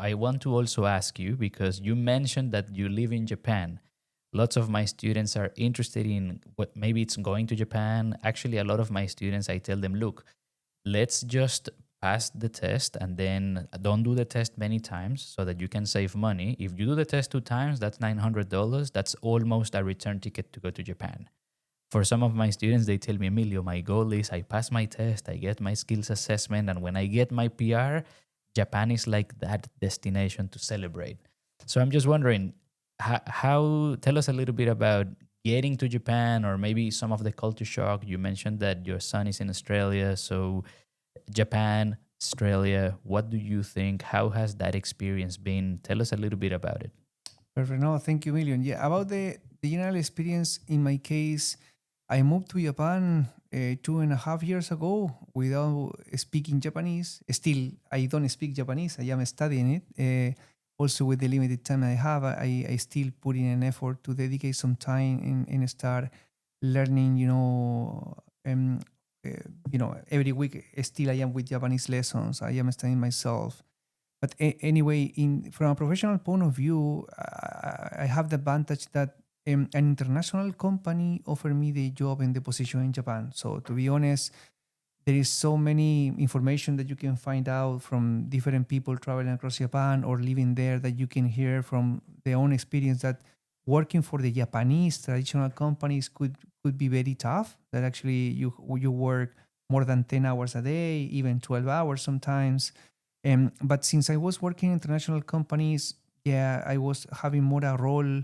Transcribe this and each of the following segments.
I want to also ask you, because you mentioned that you live in Japan. Lots of my students are interested in what maybe it's going to Japan. Actually, a lot of my students, I tell them, look, let's just pass the test and then don't do the test many times so that you can save money. If you do the test 2 times, that's $900. That's almost a return ticket to go to Japan. For some of my students, they tell me, Emilio, my goal is I pass my test, I get my skills assessment, and when I get my PR, Japan is like that destination to celebrate. So I'm just wondering, tell us a little bit about getting to Japan, or maybe some of the culture shock. You mentioned that your son is in Australia, so Japan, Australia, what do you think? How has that experience been? Tell us a little bit about it. Perfect. No, thank you, Million. Yeah, about the general experience, in my case, I moved to Japan 2.5 years ago without speaking Japanese. Still, I don't speak Japanese. I am studying it. Also, with the limited time I have, I still put in an effort to dedicate some time and start learning. Uh, every week still I am with Japanese lessons. I am studying myself. But anyway, in from a professional point of view, I have the advantage that an international company offered me the job and the position in Japan. So to be honest, there is so many information that you can find out from different people traveling across Japan or living there, that you can hear from their own experience, that working for the Japanese traditional companies could be very tough. That actually you work more than 10 hours a day, even 12 hours sometimes. But since I was working in international companies, yeah, I was having more a role.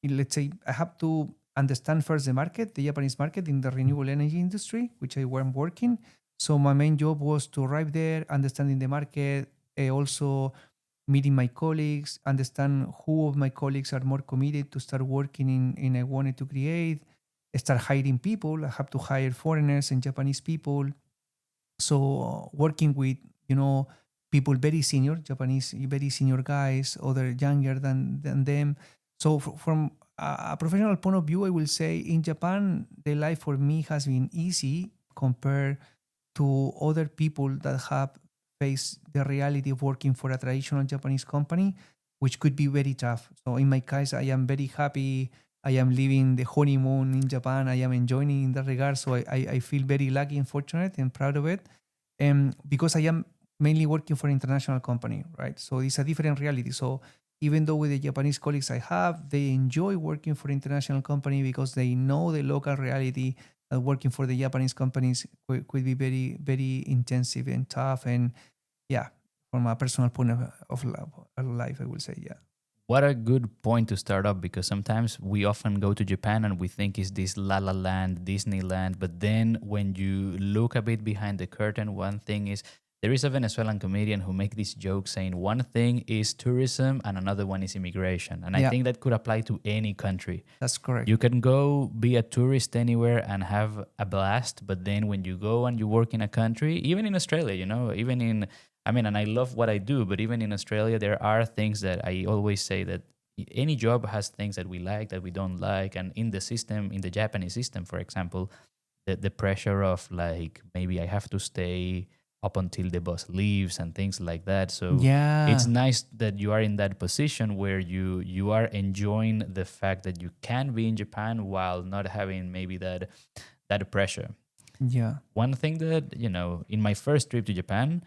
Let's say I have to understand first the market, the Japanese market in the renewable energy industry, which I was working. So my main job was to arrive there, understanding the market, also meeting my colleagues, understand who of my colleagues are more committed to start working in I wanted to create, start hiring people. I have to hire foreigners and Japanese people. So working with, you know, people very senior, Japanese, very senior guys, other younger than them. So from a professional point of view, I will say in Japan, the life for me has been easy compared to other people that have faced the reality of working for a traditional Japanese company, which could be very tough. So in my case, I am very happy. I am living the honeymoon in Japan. I am enjoying it in that regard. So I feel very lucky and fortunate and proud of it. Because I am mainly working for an international company, right? So it's a different reality. So even though with the Japanese colleagues I have, they enjoy working for international company because they know the local reality. Working for the Japanese companies could be very, very intensive and tough. And yeah, from a personal point of life, I will say, yeah. What a good point to start up, because sometimes we often go to Japan and we think it's this La La Land, Disneyland. But then when you look a bit behind the curtain, one thing is there is a Venezuelan comedian who make this joke saying one thing is tourism and another one is immigration. And I Yeah, think that could apply to any country. that's correct. You can go be a tourist anywhere and have a blast, but then when you go and you work in a country, even in Australia, even in, I mean, and I love what I do, but even in Australia, there are things that I always say that any job has things that we like, that we don't like. And in the system, in the Japanese system, for example, the pressure of like maybe I have to stay up until the boss leaves and things like that. So it's Yeah, nice that you are in that position where you are enjoying the fact that you can be in Japan while not having maybe that pressure. yeah, One thing that, in my first trip to Japan,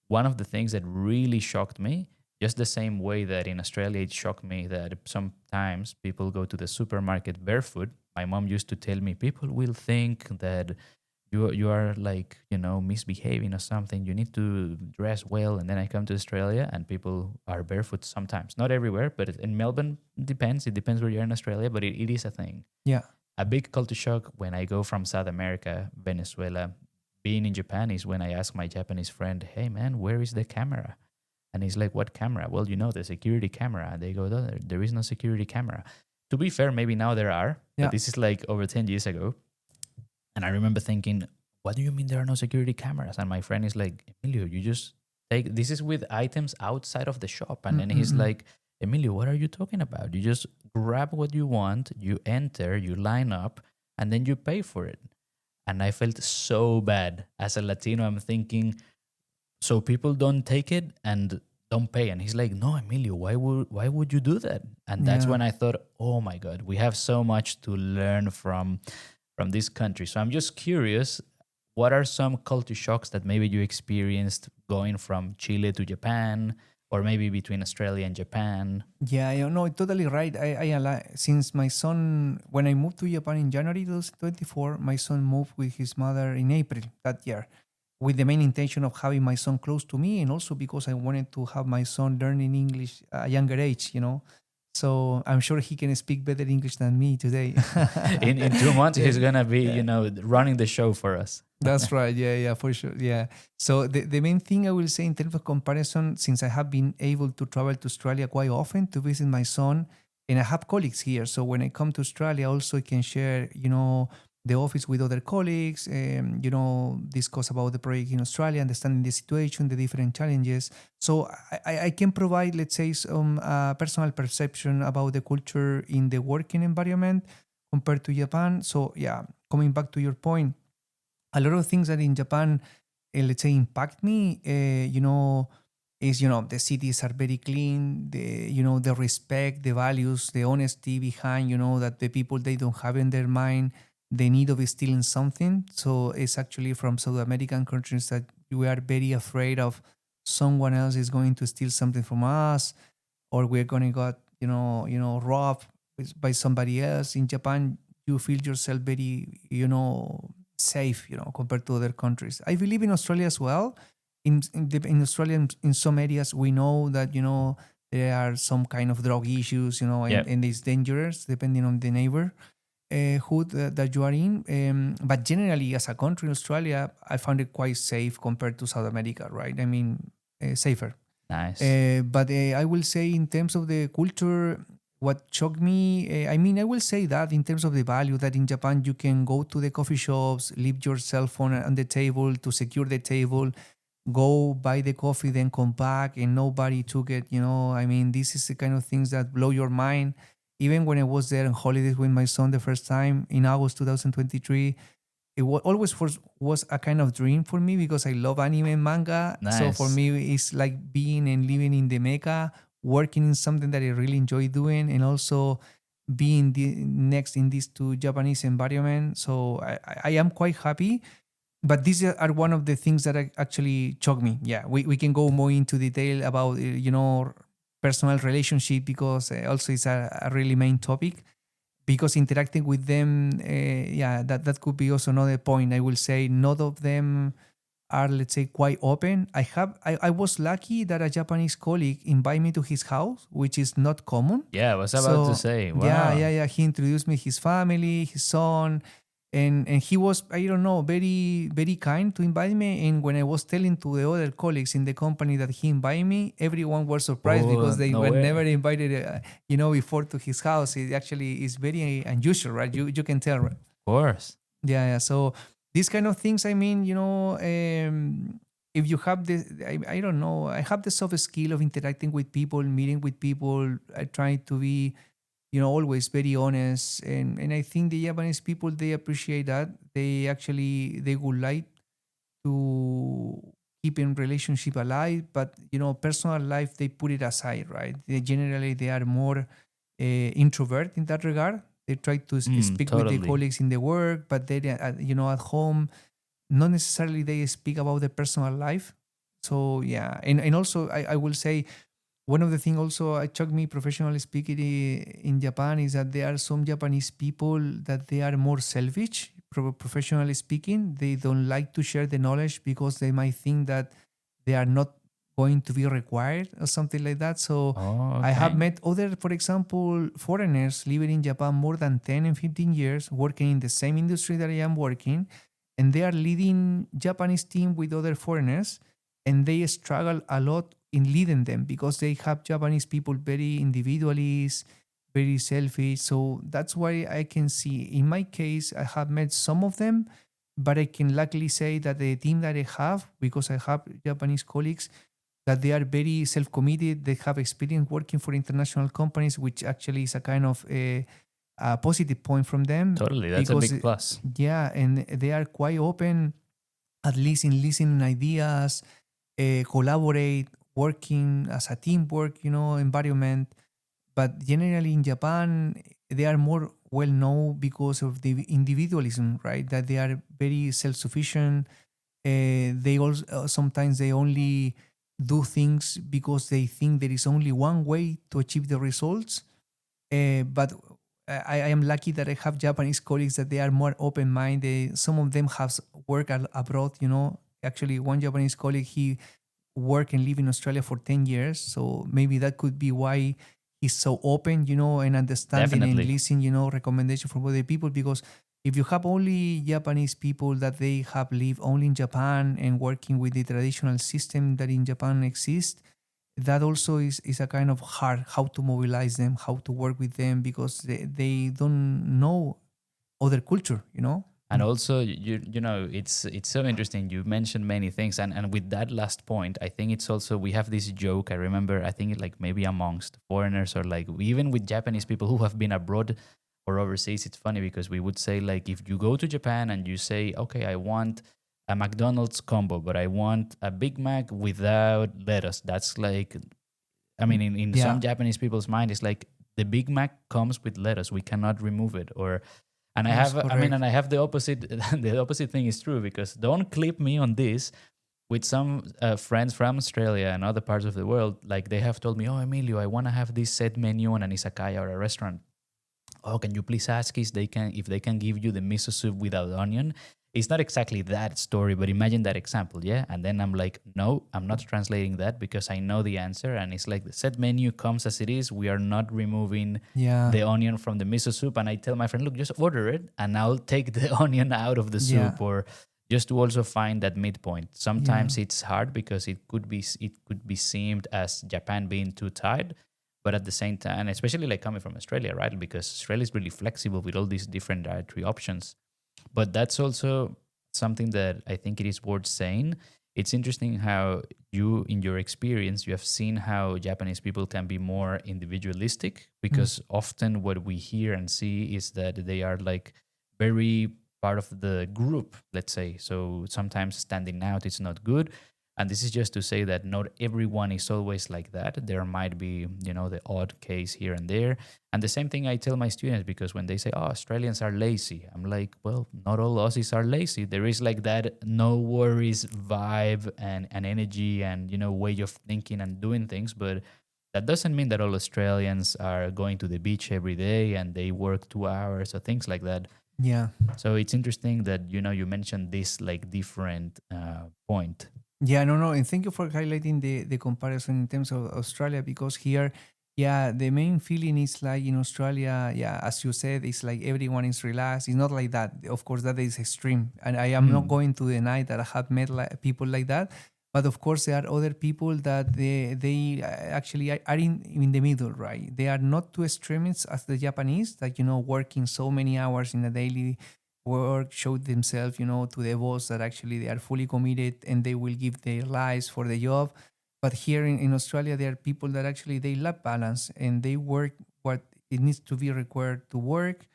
one of the things that really shocked me, just the same way that in Australia it shocked me that sometimes people go to the supermarket barefoot. My mom used to tell me people will think that you are like, misbehaving or something. You need to dress well. And then I come to Australia and people are barefoot sometimes. Not everywhere, but in Melbourne, depends. It depends where you're in Australia, but it is a thing. yeah. A big culture shock when I go from South America, Venezuela, being in Japan is when I ask my Japanese friend, hey man, where is the camera? And he's like, what camera? Well, the security camera. And they go, no, there is no security camera. To be fair, maybe now there are, but Yeah. this is like over 10 years ago. And I remember thinking, what do you mean there are no security cameras? And my friend is like, Emilio, you just take, this is with items outside of the shop. And then he's Mm-mm-mm. like, Emilio, what are you talking about? You just grab what you want, you enter, you line up, and then you pay for it. And I felt so bad as a Latino. I'm thinking, so people don't take it and don't pay. And he's like, no, Emilio, why would you do that? And that's Yeah. when I thought, oh my God, we have so much to learn from this country. So I'm just curious, what are some culture shocks that maybe you experienced going from Chile to Japan, or maybe between Australia and Japan? Yeah, you know, totally right. Since my son, when I moved to Japan in January 2024, my son moved with his mother in April that year, with the main intention of having my son close to me, and also because I wanted to have my son learning English at a younger age, you know. So I'm sure he can speak better English than me today. In 2 months, Yeah. he's gonna be, running the show for us. That's right. Yeah, yeah, for sure. Yeah. So the main thing I will say in terms of comparison, since I have been able to travel to Australia quite often to visit my son, and I have colleagues here. So when I come to Australia, also I can share, you know, the office with other colleagues, you know, discuss about the project in Australia, understanding the situation, the different challenges. So I can provide, let's say, some personal perception about the culture in the working environment compared to Japan. So yeah, coming back to your point, a lot of things that in Japan, let's say, impact me, you know, is, you know, the cities are very clean, the, you know, the respect, the values, the honesty behind, you know, that the people, they don't have in their mind the need of stealing something. So it's actually from South American countries that we are very afraid of someone else is going to steal something from us, or we're going to get, robbed by somebody else. In Japan, you feel yourself very, you know, safe, you know, compared to other countries. I believe in Australia as well. In Australia, in some areas, we know that, you know, there are some kind of drug issues, you know, Yeah, and it's dangerous depending on the neighbor hood that you are in. But generally, as a country, Australia, I found it quite safe compared to South America, right? I mean, safer. nice. But I will say, in terms of the culture, what shocked me, I mean, I will say that in terms of the value, that in Japan you can go to the coffee shops, leave your cell phone on the table to secure the table, go buy the coffee, then come back, and nobody took it. You know, I mean, this is the kind of things that blow your mind. Even when I was there on holidays with my son the first time in August 2023, always was a kind of dream for me because I love anime and manga. So for Nice. me, it's like being and living in the Mecca, working in something that I really enjoy doing, and also being next in this to Japanese environment. So I am quite happy. But these are one of the things that actually shocked me. Yeah, we can go more into detail about, personal relationship, because also it's a really main topic, because interacting with them, yeah, that could be also another point. I will say none of them are, let's say, quite open. I was lucky that a Japanese colleague invited me to his house, which is not common. Yeah, I was about to So say, yeah, wow. yeah, yeah, he introduced me his family, his son, and he was, I don't know, very very kind to invite me. And when I was telling to the other colleagues in the company that he invited me, everyone was surprised because Oh, they no were never way. invited, before to his house. It actually is very unusual, right? You can tell, right? Of course. Yeah, yeah. So these kind of things, I mean, if you have the, I don't know, I have the soft skill of interacting with people, meeting with people. I try to be, always very honest, and I think the Japanese people, they appreciate that. They would like to keep in relationship alive, but personal life, they put it aside, right? They are more introvert in that regard. They try to speak with their Totally. colleagues in the work, but they at home, not necessarily they speak about their personal life. So yeah, and also I will say, one of the things also shocked me, professionally speaking, in Japan, is that there are some Japanese people that they are more selfish. Professionally speaking, they don't like to share the knowledge because they might think that they are not going to be required or something like that. So Oh, I have okay. met other, for example, foreigners living in Japan more than 10 and 15 years, working in the same industry that I am working, and they are leading Japanese team with other foreigners, and they struggle a lot in leading them because they have Japanese people very individualist, very selfish. So that's why I can see, in my case, I have met some of them, but I can luckily say that the team that I have, because I have Japanese colleagues, that they are very self-committed. They have experience working for international companies, which actually is a kind of a positive point from them, Totally. That's a because big plus. yeah, and they are quite open, at least in listening ideas, collaborate. working as a teamwork, environment. But generally in Japan, they are more well known because of the individualism, right? That they are very self-sufficient. They also sometimes they only do things because they think there is only one way to achieve the results. But I am lucky that I have Japanese colleagues that they are more open-minded. Some of them have worked abroad. Actually, one Japanese colleague, he work and live in Australia for 10 years. So maybe that could be why he's so open, and understanding and Definitely. listening, recommendation from other people. Because if you have only Japanese people that they have lived only in Japan and working with the traditional system that in Japan exists, that also is a kind of hard how to mobilize them, how to work with them because they don't know other culture. And also, it's so interesting. You mentioned many things, and with that last point, I think it's also we have this joke. I remember, I think like maybe amongst foreigners or like even with Japanese people who have been abroad or overseas, it's funny because we would say like if you go to Japan and you say, okay, I want a McDonald's combo, but I want a Big Mac without lettuce. That's like, I mean, in some Yeah, Japanese people's mind, it's like the Big Mac comes with lettuce. We cannot remove it. Or and yes, and correct. I have the opposite. The opposite thing is true because don't clip me on this. With some friends from Australia and other parts of the world, like they have told me, "Oh, Emilio, I want to have this set menu on an izakaya or a restaurant. Oh, can you please ask if they can give you the miso soup without onion?" It's not exactly that story, but imagine that example, yeah. And then I'm like, no, I'm not translating that because I know the answer, and it's like the set menu comes as it is. We are not removing Yeah, the onion from the miso soup, and I tell my friend, look, just order it, and I'll take the onion out of the yeah, soup, or just to also find that midpoint. yeah. Sometimes it's hard because it could be seemed as Japan being too tight, but at the same time, especially like coming from Australia, right? Because Australia is really flexible with all these different dietary options. But that's also something that I think it is worth saying. It's interesting how you, in your experience, you have seen how Japanese people can be more individualistic Mm. because often what we hear and see is that they are like very part of the group, let's say. So sometimes standing out is not good. And this is just to say that not everyone is always like that. There might be, the odd case here and there. And the same thing I tell my students because when they say, oh, Australians are lazy, I'm like, well, not all Aussies are lazy. There is like that no worries vibe and energy and, way of thinking and doing things. But that doesn't mean that all Australians are going to the beach every day and they work 2 hours or things like that. Yeah. So it's interesting that, you mentioned this like different point. Yeah, no, no, and thank you for highlighting the comparison in terms of Australia because here, yeah, the main feeling is like in Australia, yeah, as you said, it's like everyone is relaxed. It's not like that. Of course, that is extreme, and I am not Mm, going to deny that I have met people like that. But of course, there are other people that they actually are in the middle, right? They are not too extremists as the Japanese, that working so many hours in a daily work showed themselves, to the boss that actually they are fully committed and they will give their lives for the job. But here in Australia, there are people that actually they lack balance and they work what it needs to be required to work.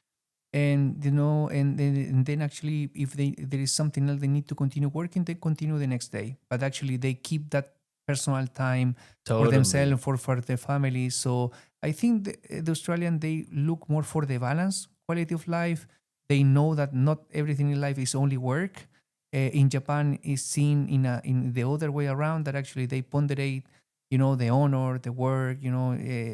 And and then actually if there is something else they need to continue working, they continue the next day. But actually they keep that personal time for themselves totally. and for their family. So I think the Australian, they look more for the balance, quality of life. They know that not everything in life is only work. In Japan is seen in the other way around, that actually they ponderate, the honor, the work,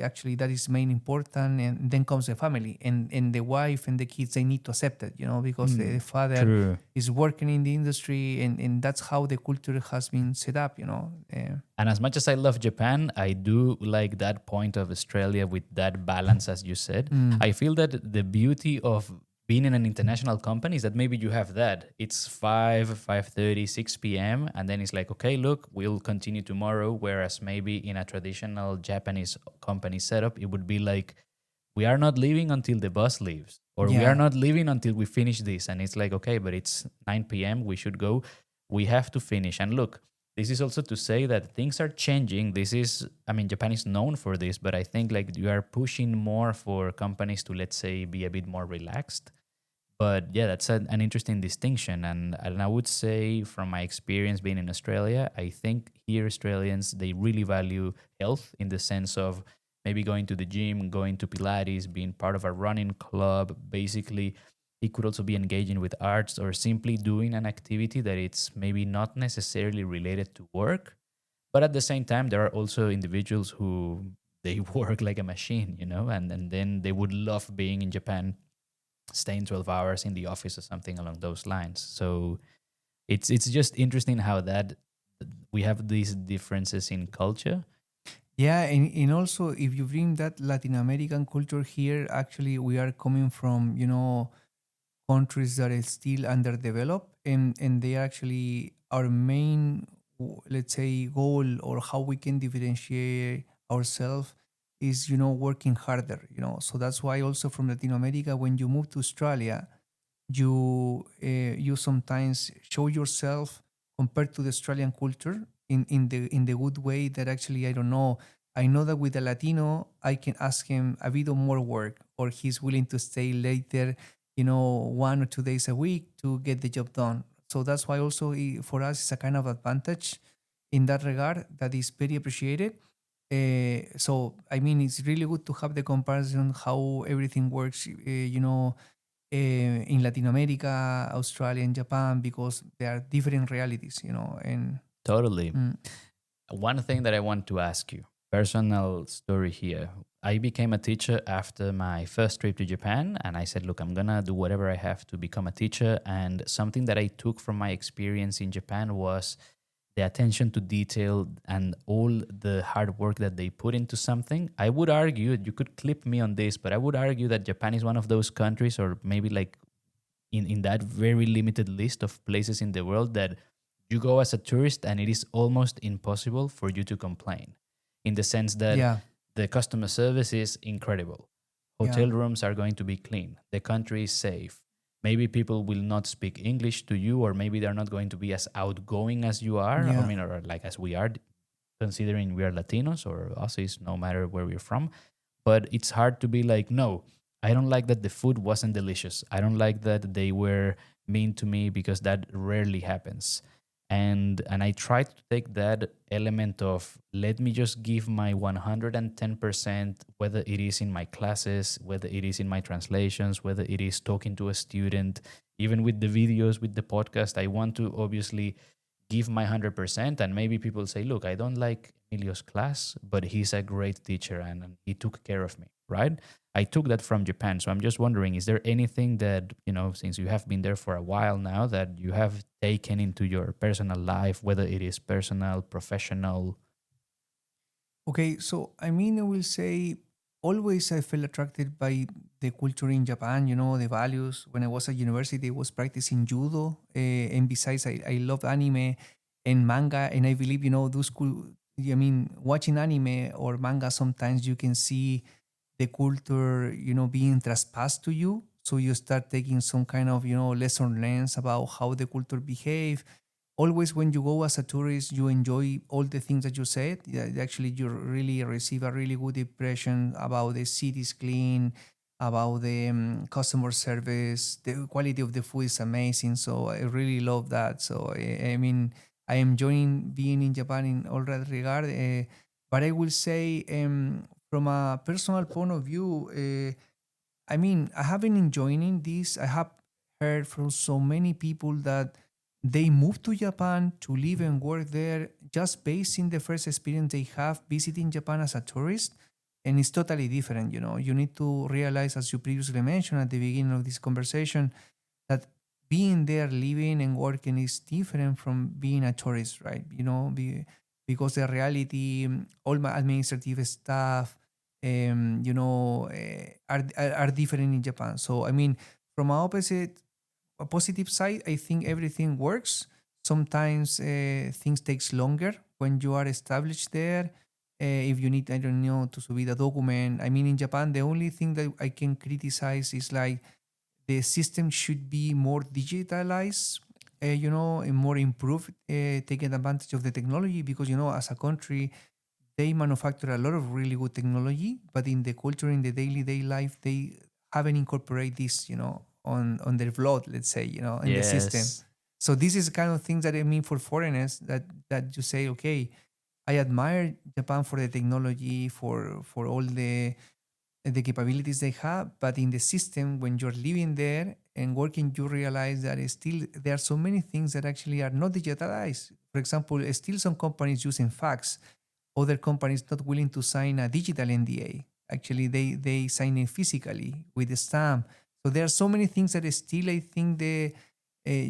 actually that is main important. And then comes the family and the wife and the kids, they need to accept it, because the Mm, father true. is working in the industry, and that's how the culture has been set up. And as much as I love Japan, I do like that point of Australia with that balance, as you said. Mm, I feel that the beauty of being in an international company is that maybe you have that. It's 5:30, 6 p.m. And then it's like, okay, look, we'll continue tomorrow. Whereas maybe in a traditional Japanese company setup, it would be like, we are not leaving until the bus leaves, or we are yeah, not leaving until we finish this. And it's like, okay, but it's 9 p.m. We should go. We have to finish. And look, this is also to say that things are changing. This is, I mean, Japan is known for this, but I think like you are pushing more for companies to, let's say, be a bit more relaxed But yeah, that's an interesting distinction. And I would say, from my experience being in Australia, I think here Australians, they really value health in the sense of maybe going to the gym, going to Pilates, being part of a running club. Basically, it could also be engaging with arts or simply doing an activity that it's maybe not necessarily related to work. But at the same time, there are also individuals who they work like a machine, and then they would love being in Japan, staying 12 hours in the office or something along those lines. So it's just interesting how that we have these differences in culture. Yeah, and also if you bring that Latin American culture here, actually we are coming from, countries that are still underdeveloped, and they are actually our main, let's say, goal, or how we can differentiate ourselves is, working harder, so that's why also from Latin America, when you move to Australia, you sometimes show yourself compared to the Australian culture in the good way, that actually, I don't know, I know that with a Latino I can ask him a bit of more work, or he's willing to stay later, 1 or 2 days a week to get the job done. So that's why also, for us, it's a kind of advantage in that regard that is very appreciated. So I mean, it's really good to have the comparison how everything works, in Latin America, Australia, and Japan, because there are different realities, and Totally. mm, One thing that I want to ask you, personal story here. I became a teacher after my first trip to Japan, and I said, look, I'm going to do whatever I have to become a teacher. And something that I took from my experience in Japan was the attention to detail and all the hard work that they put into something. I would argue, you could clip me on this, but I would argue that Japan is one of those countries, or maybe like in that very limited list of places in the world, that you go as a tourist and it is almost impossible for you to complain, in the sense that yeah, the customer service is incredible. yeah, Hotel rooms are going to be clean. The country is safe. Maybe people will not speak English to you, or maybe they're not going to be as outgoing as you are. I yeah. mean, or like as we are, considering we are Latinos or Aussies, no matter where we're from. But it's hard to be like, no, I don't like that the food wasn't delicious. I don't like that they were mean to me, because that rarely happens. And I try to take that element of, let me just give my 110%, whether it is in my classes, whether it is in my translations, whether it is talking to a student, even with the videos, with the podcast. I want to obviously give my 100%. And maybe people say, look, I don't like Emilio's class, but he's a great teacher, and he took care of me, right? I took that from Japan. So I'm just wondering, is there anything that, since you have been there for a while now, that you have taken into your personal life, whether it is personal, professional? Okay, so I mean, I will say, always I felt attracted by the culture in Japan, the values. When I was at university, I was practicing judo. And besides, I love anime and manga. And I believe, those cool, I mean, watching anime or manga, sometimes you can see the culture, being trespassed to you. So you start taking some kind of, lesson learned about how the culture behave. Always when you go as a tourist, you enjoy all the things that you said. Yeah, actually, you really receive a really good impression about the city's clean, about the customer service. The quality of the food is amazing. So I really love that. So I mean, I am enjoying being in Japan in all that regard. But I will say, from a personal point of view, I mean, I have been enjoying this. I have heard from so many people that they moved to Japan to live and work there just based in the first experience they have visiting Japan as a tourist. And it's totally different. You need to realize, as you previously mentioned at the beginning of this conversation, that being there, living and working is different from being a tourist, right? Because the reality, all my administrative staff, are different in Japan. So, I mean, from a positive side, I think everything works. Sometimes things takes longer when you are established there. If you need, I don't know, to submit a document. I mean, in Japan, the only thing that I can criticize is like the system should be more digitalized, and more improved, taking advantage of the technology, because, as a country, they manufacture a lot of really good technology, but in the culture, in the daily day life, they haven't incorporated this, on their blood, let's say, in the system. Yes. So this is the kind of things that I mean for foreigners, that you say, okay, I admire Japan for the technology, for all the capabilities they have, but in the system, when you're living there and working, you realize that still there are so many things that actually are not digitalized. For example, still some companies using fax, other companies not willing to sign a digital NDA. Actually, they sign it physically with a stamp. So there are so many things that still I think the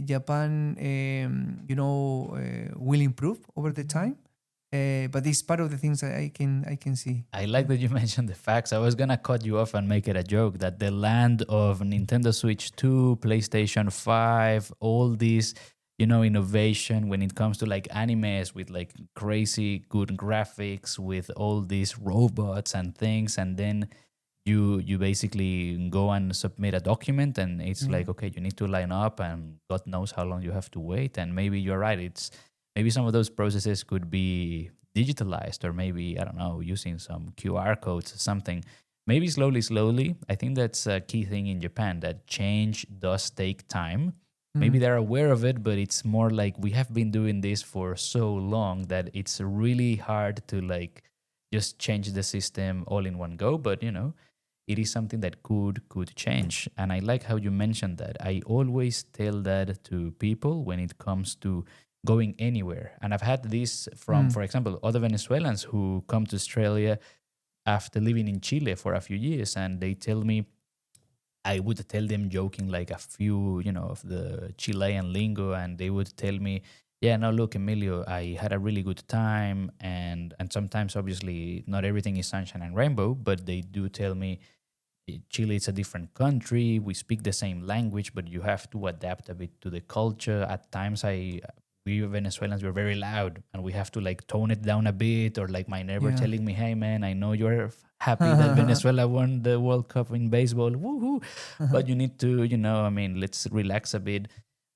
Japan, will improve over the time. But it's part of the things that I can see. I like that you mentioned the facts. I was gonna cut you off and make it a joke that the land of Nintendo Switch 2, PlayStation 5, all these, innovation when it comes to like animes with like crazy good graphics with all these robots and things, and then you basically go and submit a document and it's Yeah. like, okay, you need to line up and God knows how long you have to wait. And maybe you're right, it's maybe some of those processes could be digitalized, or maybe, I don't know, using some QR codes or something. Maybe slowly. I think that's a key thing in Japan, that change does take time. Maybe Mm. they're aware of it, but it's more like we have been doing this for so long that it's really hard to like just change the system all in one go. But it is something that could change. And I like how you mentioned that. I always tell that to people when it comes to going anywhere. And I've had this from, Mm. for example, other Venezuelans who come to Australia after living in Chile for a few years, and they tell me, I would tell them joking like a few, of the Chilean lingo, and they would tell me, "Yeah, no, look, Emilio, I had a really good time," and sometimes, obviously, not everything is sunshine and rainbow, but they do tell me, Chile is a different country. We speak the same language, but you have to adapt a bit to the culture. At times, we Venezuelans were very loud, and we have to like tone it down a bit. Or like my neighbor Yeah. telling me, "Hey, man, I know you're happy that Venezuela won the World Cup in baseball, woohoo!" But you need to, I mean, let's relax a bit.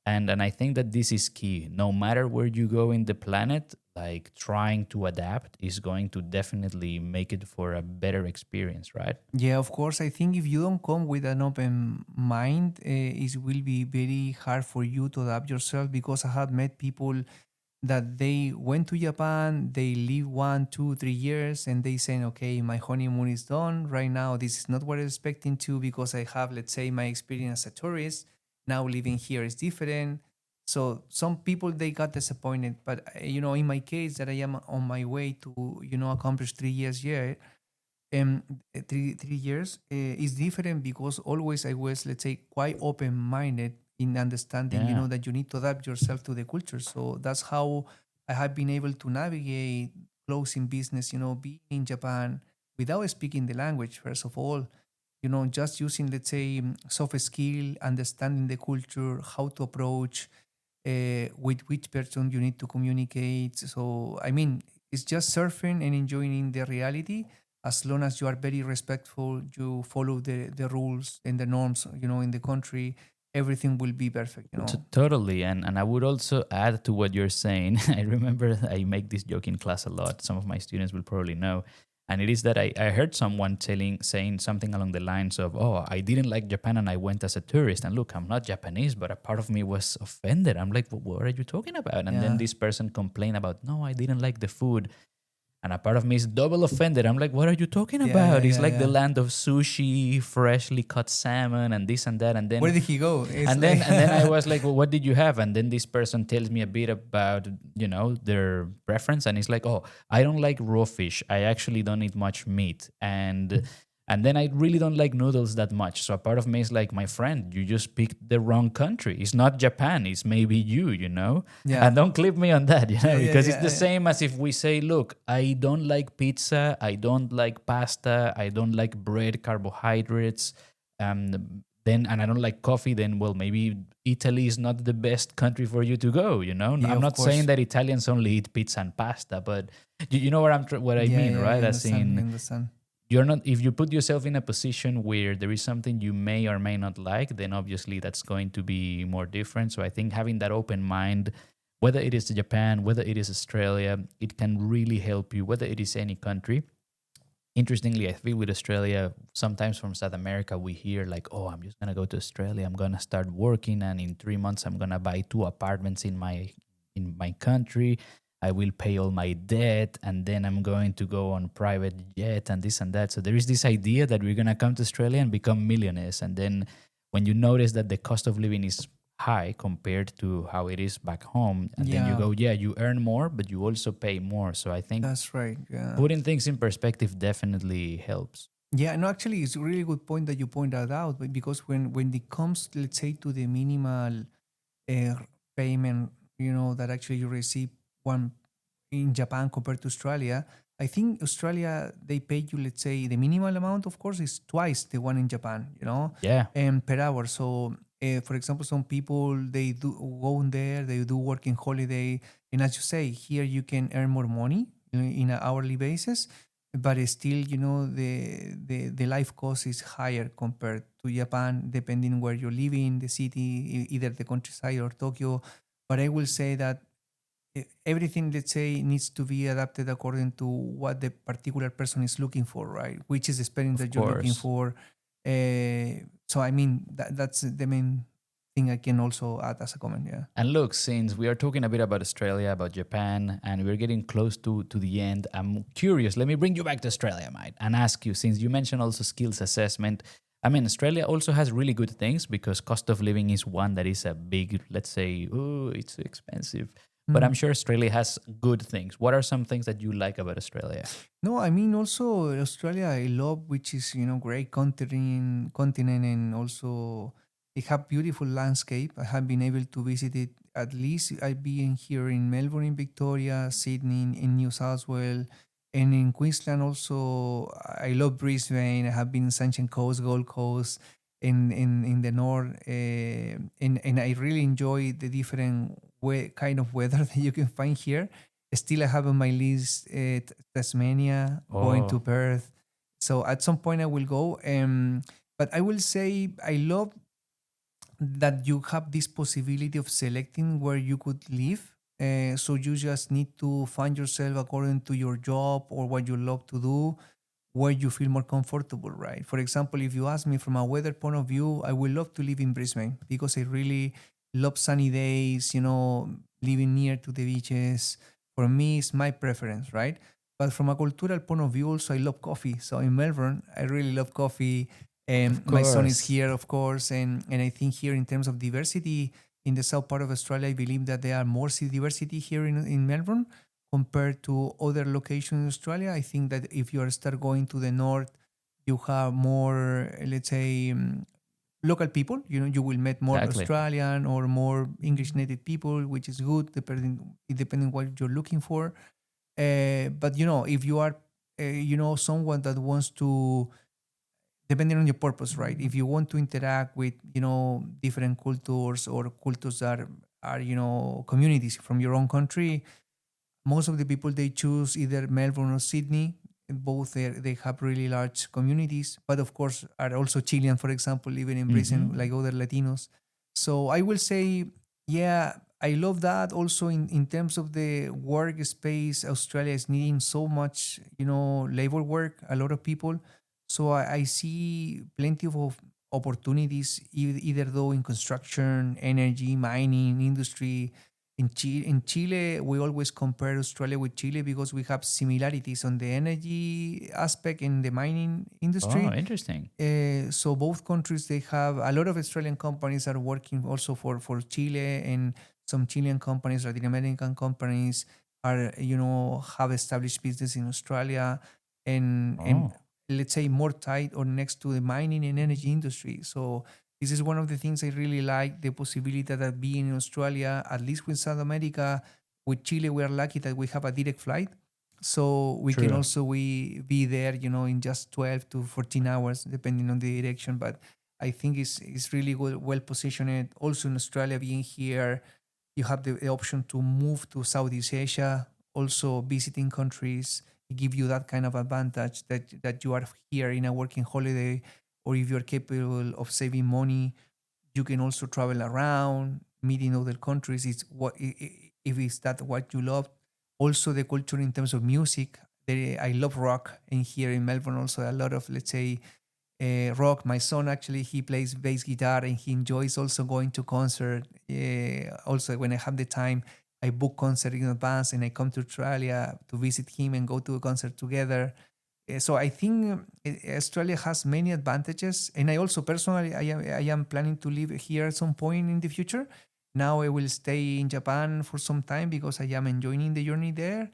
And I think that this is key. No matter where you go in the planet, like trying to adapt is going to definitely make it for a better experience, right? Yeah, of course. I think if you don't come with an open mind, it will be very hard for you to adapt yourself, because I have met people that they went to Japan, they live 1, 2, 3 years, and they saying, okay, my honeymoon is done. Right now, this is not what I'm expecting to, because I have, let's say, my experience as a tourist. Now living here is different. So some people they got disappointed, but in my case, that I am on my way to accomplish 3 years here, um, 3 years is different, because always I was, let's say, quite open minded in understanding, Yeah. that you need to adapt yourself to the culture. So that's how I have been able to navigate closing business, being in Japan without speaking the language, first of all, just using, let's say, soft skill, understanding the culture, how to approach, with which person you need to communicate. So, I mean, it's just surfing and enjoying the reality. As long as you are very respectful, you follow the rules and the norms, in the country, everything will be perfect. Totally, and I would also add to what you're saying. I remember I make this joke in class a lot. Some of my students will probably know, and it is that I heard someone saying something along the lines of, "Oh, I didn't like Japan and I went as a tourist. And look, I'm not Japanese, but a part of me was offended." I'm like, "What are you talking about?" And then Yeah. this person complained about, "No, I didn't like the food." And a part of me is double offended. I'm like, what are you talking Yeah, yeah, about? It's yeah, like the yeah. land of sushi, freshly cut salmon, and this and that. And Where then did he go? It's and like, then and then I was like, well, what did you have? And then this person tells me a bit about, their preference, and it's like, oh, I don't like raw fish. I actually don't eat much meat. And then I really don't like noodles that much. So a part of me is like, my friend, you just picked the wrong country. It's not Japan, it's maybe you. yeah, And don't clip me on that, yeah, yeah, because it's yeah, the yeah. same as if we say, look, I don't like pizza, I don't like pasta, I don't like bread, carbohydrates, then and I don't like coffee, then well, maybe Italy is not the best country for you to go. Yeah, I'm of not saying course. that Italians only eat pizza and pasta, but you know what I Yeah, mean, yeah, right? I As understand. I in, understand. you're not, if you put yourself in a position where there is something you may or may not like, then obviously that's going to be more different. So I think having that open mind, whether it is Japan, whether it is Australia, it can really help you, whether it is any country, Interestingly, I feel with Australia, sometimes from South America, we hear like, "Oh, I'm just gonna go to Australia. I'm gonna start working, and in 3 months, I'm gonna buy two apartments in my country. I will pay all my debt, and then I'm going to go on private jet and this and that." So there is this idea that we're gonna come to Australia and become millionaires, and then when you notice that the cost of living is high compared to how it is back home, and then you Yeah, go, "Yeah, you earn more, but you also pay more." So I think that's right. Yeah. putting things in perspective definitely helps. Yeah, no, actually, it's a really good point that you point that out. But because when it comes, let's say, to the minimal uh, payment, that actually you receive one in Japan compared to Australia, I think Australia they pay you, let's say, the minimal amount. Of course, is twice the one in Japan. Yeah, And per hour. So, for example, some people they do go in there, they do working holiday, and as you say, here you can earn more money in an hourly basis, but it's still the life cost is higher compared to Japan, depending where you're living, the city, either the countryside or Tokyo. But I will say that everything, let's say, needs to be adapted according to what the particular person is looking for, right? Which is the experience of that you're looking course. for. So I mean that's the main thing I can also add as a comment. Yeah. And look, since we are talking a bit about Australia, about Japan, and we're getting close to the end, I'm curious. Let me bring you back to Australia, mate, and ask you, since you mentioned also skills assessment. I mean, Australia also has really good things because cost of living is one that is a big, let's say, oh, it's expensive. But I'm Mm. sure Australia has good things. What are some things that you like about Australia? No, I mean also Australia. I love, which is great continent, and also they have beautiful landscape. I have been able to visit it at least. I've been here in Melbourne, in Victoria, Sydney, in New South Wales, and in Queensland. Also, I love Brisbane. I have been in Sunshine Coast, Gold Coast, in the north, and I really enjoy the different kind of weather that you can find here. Still, I have on my list Tasmania, going to Oh, Perth. So at some point I will go. But I will say I love that you have this possibility of selecting where you could live. So you just need to find yourself according to your job or what you love to do, where you feel more comfortable, right? For example, if you ask me from a weather point of view, I would love to live in Brisbane because I really love sunny days, living near to the beaches. For me, it's my preference, right? But from a cultural point of view, also, I love coffee. So in Melbourne, I really love coffee. of And my son is course. here, of course. And I think here, in terms of diversity, in the south part of Australia, I believe that there are more diversity here in Melbourne compared to other locations in Australia. I think that if you are start going to the north, you have more, let's say, local people. You will meet more Exactly. Australian or more English native people, which is good depending what you're looking for. But if you are, someone that wants to, depending on your purpose, right? If you want to interact with different cultures or cultures that are communities from your own country, most of the people they choose either Melbourne or Sydney. Both they have really large communities, but of course are also Chilean, for example, living in Brisbane Hmm. like other Latinos. So I will say, yeah, I love that. Also in terms of the workspace, Australia is needing so much, labor work, a lot of people. So I see plenty of opportunities, either though in construction, energy, mining, industry, in Chile, we always compare Australia with Chile because we have similarities on the energy aspect in the mining Oh, industry. interesting. So both countries they have a lot of Australian companies are working also for Chile, and some Chilean companies, Latin American companies are have established business in Australia, and Oh, let's say more tied or next to the mining and energy industry. So this is one of the things I really like, the possibility that being in Australia, at least with South America, with Chile, we are lucky that we have a direct flight. So we can true. also we be there, in just 12 to 14 hours, depending on the direction. But I think it's really well positioned. Also in Australia, being here, you have the option to move to Southeast Asia, also visiting countries, give you that kind of advantage that you are here in a working holiday, or if you're capable of saving money, you can also travel around, meeting other countries. It's what if it's that what you love. Also, the culture in terms of music. I love rock, and here in Melbourne also a lot of, let's say, rock. My son actually, he plays bass guitar and he enjoys also going to concert. Also, when I have the time, I book concert in advance and I come to Australia to visit him and go to a concert together. So I think Australia has many advantages, and I also personally I am planning to live here at some point in the future. Now I will stay in Japan for some time because I am enjoying the journey there.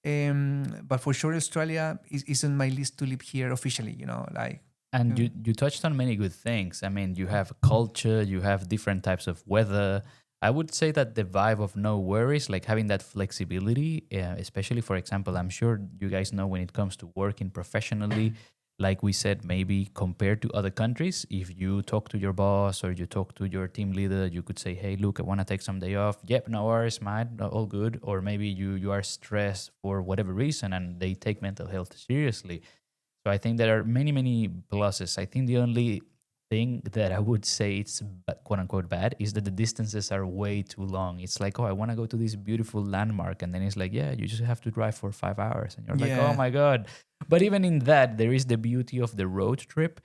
But for sure, Australia is on my list to live here officially. Like. And uh, you touched on many good things. I mean, you have culture, you have different types of weather. I would say that the vibe of no worries, like having that flexibility, especially for example, I'm sure you guys know when it comes to working professionally, like we said, maybe compared to other countries, if you talk to your boss or you talk to your team leader, you could say, "Hey, look, I want to take some day off." Yep, no worries, man, all good. Or maybe you are stressed for whatever reason, and they take mental health seriously. So I think there are many, many pluses. I think the only thing that I would say it's quote unquote bad is that the distances are way too long. It's like, oh, I want to go to this beautiful landmark. And then it's like, yeah, you just have to drive for 5 hours. And you're like, oh yeah. my God. But even in that, there is the beauty of the road trip.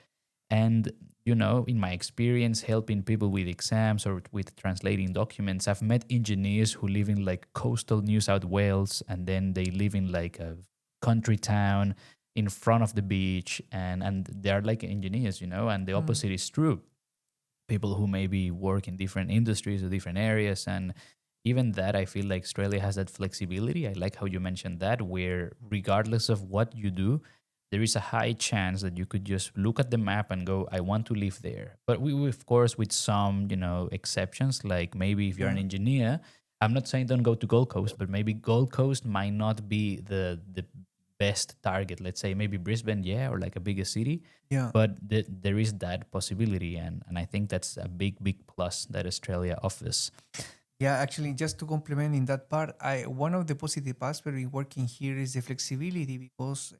And, in my experience helping people with exams or with translating documents, I've met engineers who live in like coastal New South Wales and then they live in like a country town in front of the beach and they are like engineers, and the Mm. opposite is true. People who maybe work in different industries or different areas, and even that, I feel like Australia has that flexibility. I like how you mentioned that, where regardless of what you do, there is a high chance that you could just look at the map and go, I want to live there. But we, of course, with some, exceptions, like maybe if you're an Yeah. engineer, I'm not saying don't go to Gold Coast, but maybe Gold Coast might not be the best target. Let's say maybe Brisbane, yeah, or like a bigger city, Yeah. but there is that possibility, and I think that's a big plus that Australia offers. Yeah, actually, just to complement in that part, I one of the positive aspects in working here is the flexibility because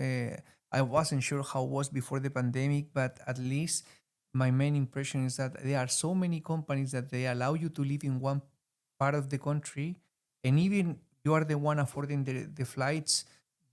I wasn't sure how it was before the pandemic, but at least my main impression is that there are so many companies that they allow you to live in one part of the country, and even you are the one affording the flights,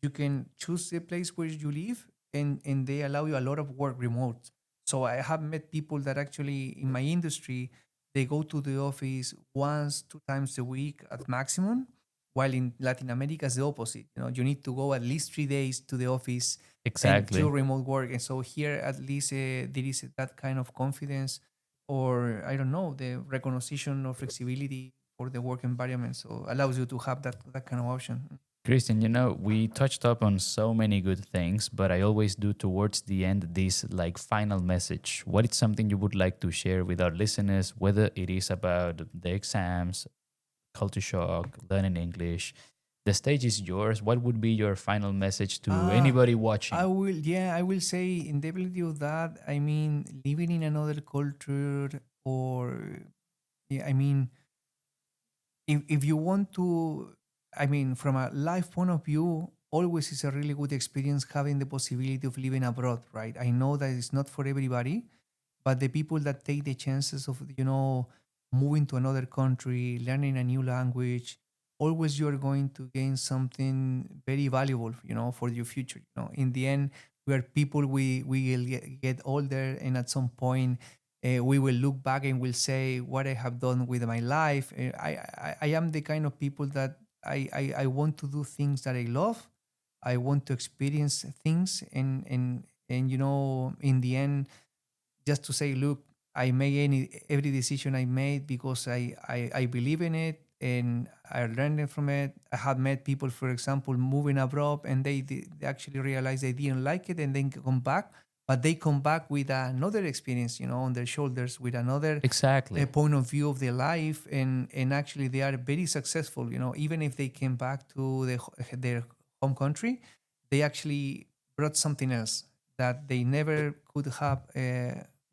you can choose the place where you live, and they allow you a lot of work remote. So I have met people that actually in my industry they go to the office once, 2 times a week at maximum, while in Latin America is the opposite. You need to go at least 3 days to the office and do Exactly. remote work. And so here, at least there is that kind of confidence, or I don't know, the recognition or flexibility for the work environment. So allows you to have that kind of option. Christian, we touched up on so many good things, but I always do towards the end this like final message. What is something you would like to share with our listeners, whether it is about the exams, culture shock, learning English? The stage is yours. What would be your final message to Ah, anybody I watching? will. Yeah, I will say independently of that. I mean, living in another culture, or yeah, I mean, if you want to, I mean, from a life point of view, always is a really good experience having the possibility of living abroad, right? I know that it's not for everybody, but the people that take the chances of moving to another country, learning a new language, always you're going to gain something very valuable, for your future. In the end, we are people, we will get older, and at some point we will look back and will say what I have done with my life. I am the kind of people that I want to do things that I love. I want to experience things, and in the end, just to say, look, I made every decision I made because I believe in it and I learned it from it. I have met people, for example, moving abroad, and they actually realized they didn't like it and then come back, but they come back with another experience, on their shoulders, with another Exactly. point of view of their life, and actually they are very successful. Even if they came back to their home country, they actually brought something else that they never could have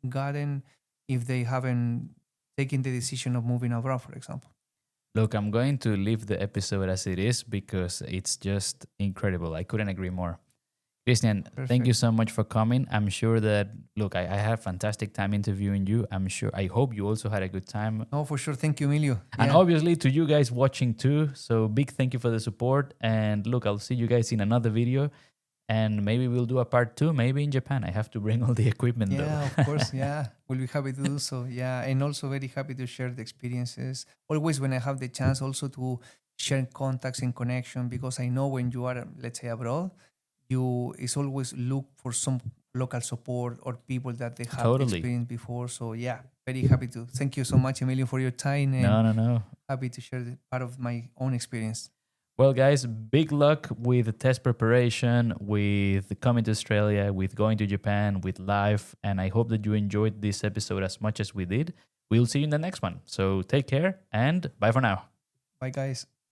gotten if they haven't taken the decision of moving abroad, for example. Look, I'm going to leave the episode as it is because it's just incredible. I couldn't agree more. Christian, thank you Perfect. so much for coming. I'm sure that, look, I had a fantastic time interviewing you. I hope you also had a good time. No, for sure. Thank you, Emilio. And Yeah. obviously to you guys watching too. So big thank you for the support. And look, I'll see you guys in another video. And maybe we'll do a part two, maybe in Japan. I have to bring all the equipment though. Yeah, of course. Yeah, we'll be happy to do so. Yeah, and also very happy to share the experiences. Always when I have the chance, also to share contacts and connection, because I know when you are, let's say, abroad, you is always look for some local support or people that they have the Totally. experience before. So yeah, very happy to. Thank you so much, Emilio, for your time, and No, no, no. happy to share the part of my own experience. Well, guys, big luck with the test preparation, with coming to Australia, with going to Japan, with life. And I hope that you enjoyed this episode as much as we did. We'll see you in the next one. So take care and bye for now. Bye, guys.